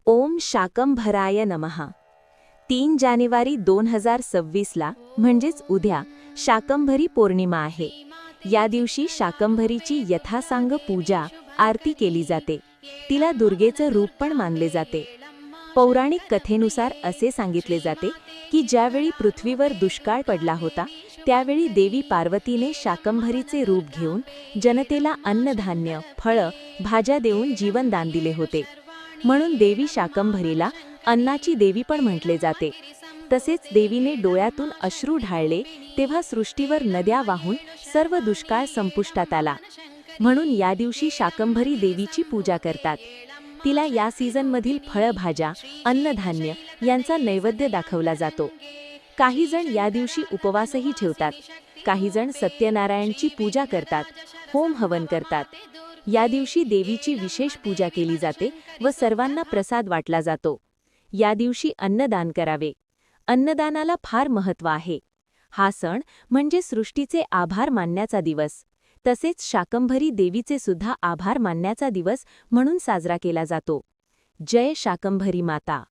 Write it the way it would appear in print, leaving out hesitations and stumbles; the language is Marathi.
ओम शाकंभराय नमः। 3 जानेवारी 2026ला म्हणजेच उद्या शाकंभरी पौर्णिमा आहे। या दिवशी शाकंभरीची यथासांग पूजा आरती केली जाते। तिला दुर्गेचं रूप पण मानले जाते। पौराणिक कथेनुसार असे सांगितले जाते की ज्यावेळी पृथ्वीवर दुष्काळ पडला होता त्यावेळी देवी पार्वतीने शाकंभरीचे रूप घेऊन जनतेला अन्नधान्य, फळं, भाज्या देऊन जीवनदान दिले होते। म्हणून देवी शाकंभरीला अन्नाची देवी पण म्हटले जाते। तसेच देवीने डोळ्यातून अश्रू ढाळले तेव्हा सृष्टीवर नद्या वाहून सर्व दुष्काळ संपुष्टात आला। म्हणून या दिवशी शाकंभरी देवीची पूजा करतात। तिला या सीझनमधील फळभाज्या, अन्नधान्य यांचा नैवेद्य दाखवला जातो। काही जण या दिवशी उपवासही ठेवतात। काही जण सत्यनारायणची पूजा करतात, होम हवन करतात। या दिवशी देवीची विशेष पूजा केली जाते व सर्वांना प्रसाद वाटला जातो। या दिवशी अन्नदान करावे। अन्नदानाला फार महत्त्व आहे। हा सण म्हणजे सृष्टीचे आभार मानण्याचा दिवस। तसेच शाकंभरी देवीचे सुद्धा आभार मानण्याचा दिवस म्हणून साजरा केला जातो। जय शाकंभरी माता।